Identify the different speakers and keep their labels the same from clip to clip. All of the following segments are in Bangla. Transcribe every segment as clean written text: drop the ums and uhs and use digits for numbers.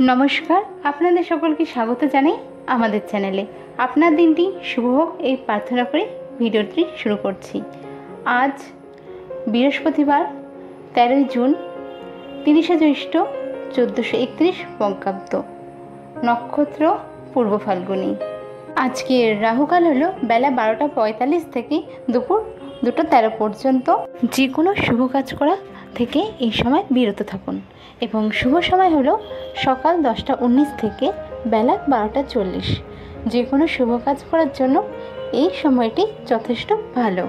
Speaker 1: নমস্কার, আপনাদের সকলকে স্বাগত জানাই আমাদের চ্যানেলে। আপনার দিনটি শুভ হোক এই প্রার্থনা করে ভিডিওটি শুরু করছি। আজ বৃহস্পতিবার 13 জুন 30 জ্যৈষ্ঠ 1431 বঙ্গাব্দ, নক্ষত্র পূর্ব ফাল্গুনী। আজকের রাহুকাল হলো বেলা 12টা 45 থেকে দুপুর 2টা 13 পর্যন্ত। যে কোনো শুভ কাজ করা থেকে এই সময় বিরত থাকুন এবং শুভ সময় হলো সকাল 10টা 19 থেকে বেলা 12টা 40। যে কোনো শুভ কাজ করার জন্য এই সময়টি যথেষ্ট ভালো।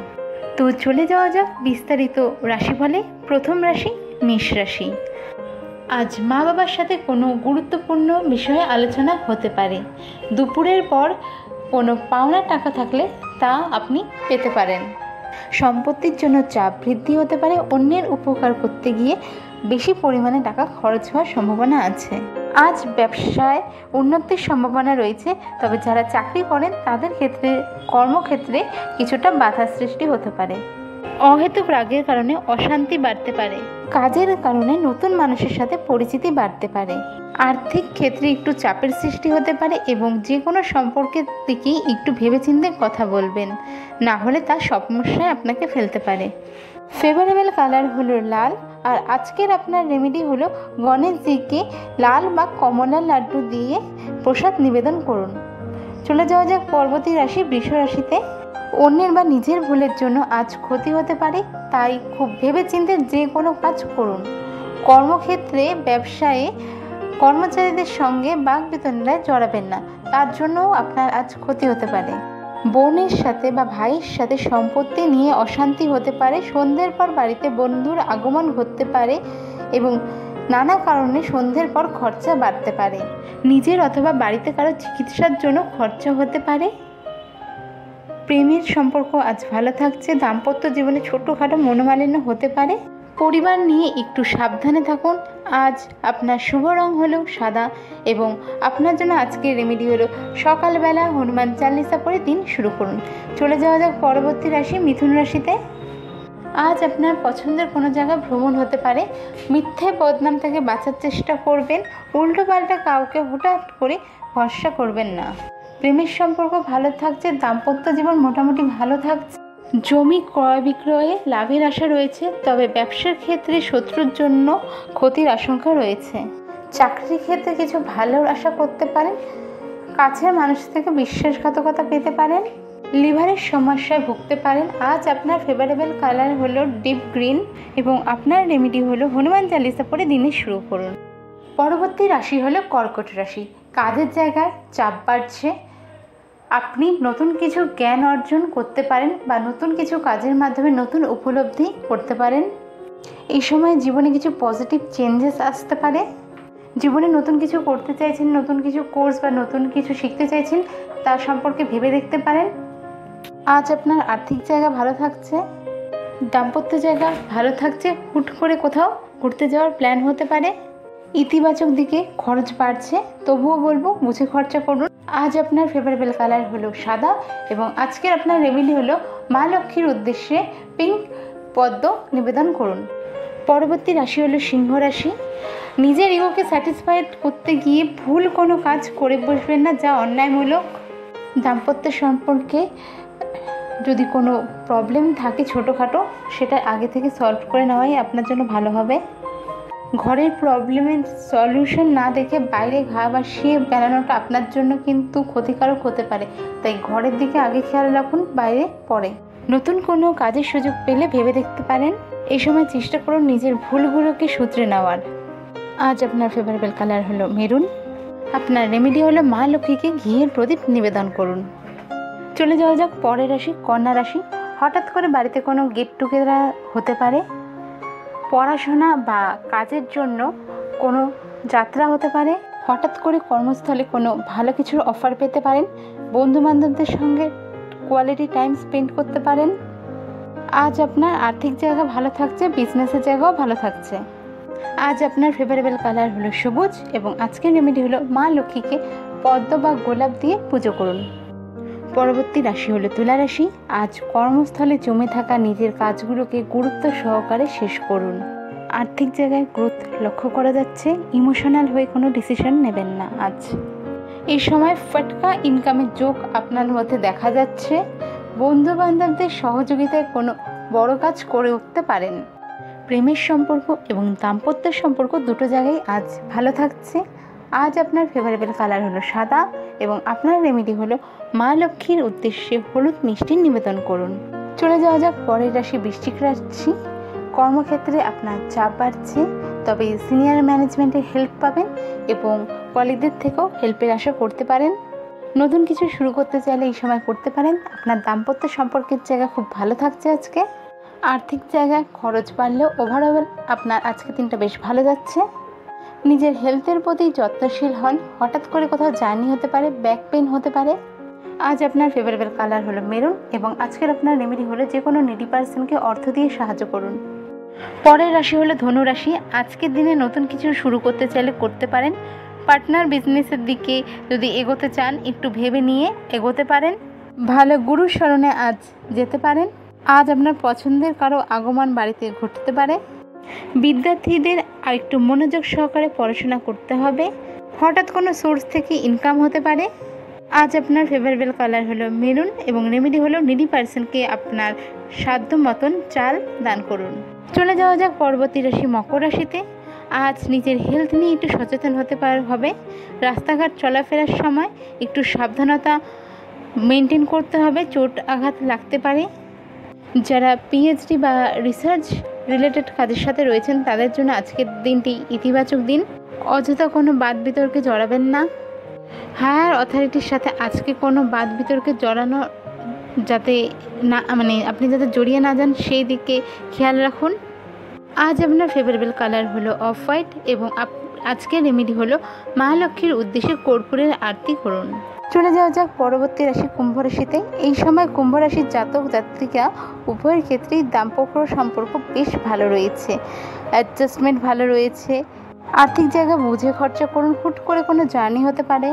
Speaker 1: তো চলে যাওয়া যাক বিস্তারিত রাশিফলে। প্রথম রাশি মেষ রাশি। আজ মা বাবার সাথে কোনো গুরুত্বপূর্ণ বিষয়ে আলোচনা হতে পারে। দুপুরের পর কোনো পাওনা টাকা থাকলে তা আপনি পেতে পারেন। সম্পত্তির জন্য চাপ বৃদ্ধি হতে পারে। অন্যের উপকার করতে গিয়ে বেশি পরিমাণে টাকা খরচ হওয়ার সম্ভাবনা আছে। আজ ব্যবসায় উন্নতির সম্ভাবনা রয়েছে, তবে যারা চাকরি করেন তাদের ক্ষেত্রে কর্মক্ষেত্রে কিছুটা বাধা সৃষ্টি হতে পারে। অহেতুক রাগের কারণে অশান্তি বাড়তে পারে। কাজের কারণে নতুন মানুষের সাথে পরিচিতি বাড়তে পারে। আর্থিক ক্ষেত্রে একটু চাপের সৃষ্টি হতে পারে এবং যে কোনো সম্পর্কের দিকেই একটু ভেবেচিন্তে কথা বলবেন, না হলে তা সমস্যায় আপনাকে ফেলতে পারে। ফেভারেবল কালার হলো লাল। আর আজকের আপনার রেমেডি হলো গণেশজিকে লাল বা কমলা লাড্ডু দিয়ে প্রসাদ নিবেদন করুন। চলে যাওয়া যাক পরবর্তী রাশি বৃষ রাশিতে। অন্যের বা নিজের ভুলের জন্য আজ ক্ষতি হতে পারে, তাই খুব ভেবেচিন্তে যে কোনো কাজ করুন। কর্মক্ষেত্রে ব্যবসায়ে কর্মচারীদের সঙ্গে বাকবিতণ্ডায় জড়াবেন না, তার জন্যও আপনার আজ ক্ষতি হতে পারে। বোনের সাথে বা ভাইয়ের সাথে সম্পত্তি নিয়ে অশান্তি হতে পারে। সন্ধ্যের পর বাড়িতে বন্ধুর আগমন ঘটতে পারে এবং নানা কারণে সন্ধ্যের পর খরচা বাড়তে পারে। নিজের অথবা বাড়িতে কারো চিকিৎসার জন্য খরচা হতে পারে। প্রেমের সম্পর্ক আজ ভালো থাকছে। দাম্পত্য জীবনে ছোটোখাটো মনোমালিন্য হতে পারে। পরিবার নিয়ে একটু সাবধানে থাকুন। আজ আপনার শুভ রং হলো সাদা এবং আপনার জন্য আজকের রেমেডি হলো সকালবেলা হনুমান চালিসা পড়ে দিন শুরু করুন। চলে যাওয়া যাক পরবর্তী রাশি মিথুন রাশিতে। আজ আপনার পছন্দের কোনো জায়গা ভ্রমণ হতে পারে। মিথ্যে বদনাম থেকে বাঁচার চেষ্টা করবেন। উল্টোপাল্টা কাউকে হঠাৎ করে ভরসা করবেন না। প্রেমের সম্পর্ক ভালো থাকছে। দাম্পত্য জীবন মোটামুটি ভালো থাকছে। জমি ক্রয় বিক্রয়ে লাভের আশা রয়েছে, তবে ব্যবসার ক্ষেত্রে শত্রুর জন্য ক্ষতির আশঙ্কা রয়েছে। চাকরির ক্ষেত্রে কিছু ভালো আশা করতে পারেন। কাছের মানুষ থেকে বিশ্বাসঘাতকতা পেতে পারেন। লিভারের সমস্যায় ভুগতে পারেন। আজ আপনার ফেভারেবল কালার হলো ডিপ গ্রিন এবং আপনার রেমেডি হলো হনুমান চালিসা পড়ে দিনে শুরু করুন। পরবর্তী রাশি হলো কর্কট রাশি। কাজের জায়গায় চাপ বাড়ছে। আপনি নতুন কিছু জ্ঞান অর্জন করতে পারেন বা নতুন কিছু কাজের মাধ্যমে নতুন উপলব্ধি করতে পারেন। এই সময় জীবনে কিছু পজিটিভ চেঞ্জেস আসতে পারে। জীবনে নতুন কিছু করতে চাইছেন, নতুন কিছু কোর্স বা নতুন কিছু শিখতে চাইছেন, তার সম্পর্কে ভেবে দেখতে পারেন। আজ আপনার আর্থিক জায়গা ভালো থাকছে। দাম্পত্য জায়গা ভালো থাকছে। হুট করে কোথাও ঘুরতে যাওয়ার প্ল্যান হতে পারে। ইতিবাচক দিকে খরচ বাড়ছে, তবুও বলবো বুঝে খরচা করুন। আজ আপনার ফেভারেবল কালার হলো সাদা এবং আজকের আপনার রেমেডি হলো মা লক্ষ্মীর উদ্দেশ্যে পিঙ্ক পদ্ম নিবেদন করুন। পরবর্তী রাশি হলো সিংহ রাশি। নিজের ইগোকে স্যাটিসফাইড করতে গিয়ে ভুল কোনো কাজ করে বসবেন না, যা অন্যায়মূলক। দাম্পত্য সম্পর্কে যদি কোনো প্রবলেম থাকে ছোটোখাটো, সেটা আগে থেকে সলভ করে নেওয়াই আপনার জন্য ভালো হবে। ঘরের প্রবলেমের সলিউশন না দেখে বাইরে ঘা বাসিয়ে বেড়ানোটা আপনার জন্য কিন্তু ক্ষতিকারক হতে পারে, তাই ঘরের দিকে আগে খেয়াল রাখুন, বাইরে পরে। নতুন কোনো কাজের সুযোগ পেলে ভেবে দেখতে পারেন। এই সময় চেষ্টা করুন নিজের ভুলগুলোকে শুধরে নেওয়ার। আজ আপনার ফেভারেবল কালার হলো মেরুন। আপনার রেমেডি হলো মা লক্ষ্মীকে ঘিয়ের প্রদীপ নিবেদন করুন। চলে যাওয়া যাক পরের রাশি কন্যা রাশি। হঠাৎ করে বাড়িতে কোনো গেট টুগেদার হতে পারে। পড়াশোনা বা কাজের জন্য কোনো যাত্রা হতে পারে। হঠাৎ করে কর্মস্থলে কোনো ভালো কিছুর অফার পেতে পারেন। বন্ধুবান্ধবদের সঙ্গে কোয়ালিটি টাইম স্পেন্ড করতে পারেন। আজ আপনার আর্থিক জায়গা ভালো থাকছে। বিজনেসের জায়গাও ভালো থাকছে। আজ আপনার ফেভারেবল কালার হলো সবুজ এবং আজকের রেমেডি হলো মা লক্ষ্মীকে পদ্ম বা গোলাপ দিয়ে পুজো করুন। পরবর্তী রাশি হলো তুলা রাশি। আজ কর্মস্থলে জমে থাকা নিজের কাজগুলোকে গুরুত্ব সহকারে শেষ করুন। আর্থিক জায়গায় গ্রোথ লক্ষ্য করা যাচ্ছে। ইমোশনাল হয়ে কোনো ডিসিশন নেবেন না আজ। এই সময় ফাটকা ইনকামের যোগ আপনার মধ্যে দেখা যাচ্ছে। বন্ধু বান্ধবদের সহযোগিতায় কোনো বড় কাজ করে উঠতে পারেন। প্রেমের সম্পর্ক এবং দাম্পত্য সম্পর্ক দুটো জায়গায় আজ ভালো থাকছে। আজ আপনার ফেভারেবল কালার হলো সাদা এবং আপনার রেমেডি হলো মা লক্ষ্মীর উদ্দেশ্যে হলুদ মিষ্টি নিবেদন করুন। চলে যাওয়া যাক পরের রাশি বৃশ্চিক রাশি। কর্মক্ষেত্রে আপনার চাপ বাড়ছে, তবে সিনিয়র ম্যানেজমেন্টের হেল্প পাবেন এবং কলিগদের থেকেও হেল্পের আশা করতে পারেন। নতুন কিছু শুরু করতে চাইলে এই সময় করতে পারেন। আপনার দাম্পত্য সম্পর্কের জায়গা খুব ভালো থাকছে আজকে। আর্থিক জায়গায় খরচ বাড়লেও ওভারঅল আপনার আজকে দিনটা বেশ ভালো যাচ্ছে। নিজের হেলথের প্রতি যত্নশীল হন। হঠাৎ করে কোথাও জার্নি হতে পারে, ব্যাক পেইন হতে পারে। আজ আপনার ফেভারেবল কালার হলো মেরুন এবং আজকের আপনার রেমেডি হলো যে কোনো নিডি পার্সনকে অর্থ দিয়ে সাহায্য করুন। পরের রাশি হলো ধনু রাশি। আজকের দিনে নতুন কিছু শুরু করতে চাইলে করতে পারেন। পার্টনার বিজনেসের দিকে যদি এগোতে চান একটু ভেবে নিয়ে এগোতে পারেন। ভালো গুরুর শরণে আজ যেতে পারেন। আজ আপনার পছন্দের কারো আগমন বাড়িতে ঘটতে পারে। বিদ্যার্থীদের আর একটু মনোযোগ সহকারে পড়াশোনা করতে হবে। হঠাৎ কোনো সোর্স থেকে ইনকাম হতে পারে। আজ আপনার ফেভারেবল কালার হলো মেরুন এবং রেমেডি হলো নিডি পার্সনকে আপনার সাধ্য মতন চাল দান করুন। চলে যাওয়া যাক পরবর্তী রাশি মকর রাশিতে। আজ নিজের হেলথ নিয়ে একটু সচেতন হতে হবে। রাস্তাঘাট চলাফেরার সময় একটু সাবধানতা মেনটেন করতে হবে, চোট আঘাত লাগতে পারে। যারা পিএইচডি বা রিসার্চ রিলেটেড কাজের সাথে রয়েছেন তাদের জন্য আজকের দিনটি ইতিবাচক দিন। অযথা কোনো বাদ বিতর্কে জড়াবেন না। হায়ার অথরিটির সাথে আজকে কোনো বাদ বিতর্কে জড়ানো যাতে না আপনি যাতে জড়িয়ে না যান সেই দিকে খেয়াল রাখুন। আজ আপনার ফেভারেবল কালার হলো অফ হোয়াইট এবং আজকের রেমেডি হলো মা লক্ষ্মীর উদ্দেশ্যে কর্পূরের আরতি করুন। চলে যাওয়া যাক পরবর্তী রাশি কুম্ভ রাশিতে। এই সময় কুম্ভ রাশির জাতক জাতিকা উভয়ের ক্ষেত্রেই দাম্পত্য সম্পর্ক বেশ ভালো রয়েছে। অ্যাডজাস্টমেন্ট ভালো রয়েছে। আর্থিক জায়গা বুঝে খরচা করুন। হুট করে কোনো জার্নি হতে পারে।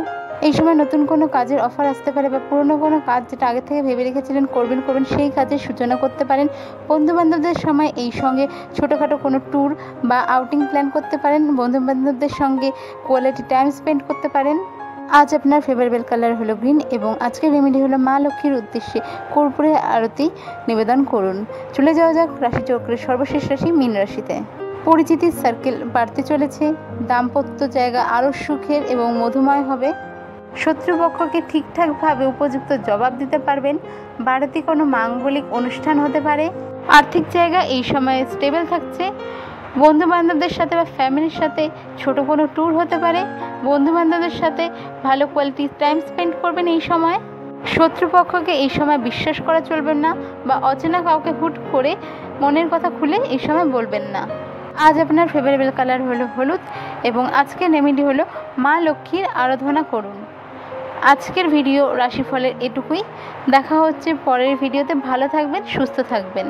Speaker 1: এই সময় নতুন কোনো কাজের অফার আসতে পারে বা পুরনো কোনো কাজ যেটা আগে থেকে ভেবে রেখেছিলেন করবেন সেই কাজের সূচনা করতে পারেন। বন্ধুবান্ধবদের সময় এই সঙ্গে ছোটোখাটো কোনো ট্যুর বা আউটিং প্ল্যান করতে পারেন। বন্ধুবান্ধবদের সঙ্গে কোয়ালিটি টাইম স্পেন্ড করতে পারেন। আজ আপনার ফেভারেবল কালার হলো গ্রিন এবং আজকের রেমেডি হলো মা লক্ষ্মীর উদ্দেশ্যে কর্পূরের আরতি নিবেদন করুন। চলে যাওয়া যাক রাশিচক্রের সর্বশেষ রাশি মীন রাশিতে। পরিচিতির সার্কেল বাড়তে চলেছে। দাম্পত্য জায়গা আরও সুখের এবং মধুময় হবে। শত্রুপক্ষকে ঠিকঠাকভাবে উপযুক্ত জবাব দিতে পারবেন। বাড়িতে কোনো মাঙ্গলিক অনুষ্ঠান হতে পারে। আর্থিক জায়গা এই সময়ে স্টেবল থাকছে। বন্ধুবান্ধবদের সাথে বা ফ্যামিলির সাথে ছোট কোনো ট্যুর হতে পারে। বন্ধুবান্ধবদের সাথে ভালো কোয়ালিটি টাইম স্পেন্ড করবেন এই সময়। শত্রুপক্ষকে এই সময় বিশ্বাস করা চলবে না বা অচেনা কাউকে হুট করে মনের কথা খুলে এই সময় বলবেন না। আজ আপনার ফেভারেবল কালার হলো হলুদ এবং আজকের রেমেডি হলো মা লক্ষ্মীর আরাধনা করুন। আজকের ভিডিও রাশিফলের এটুকুই। দেখা হচ্ছে পরের ভিডিওতে। ভালো থাকবেন, সুস্থ থাকবেন।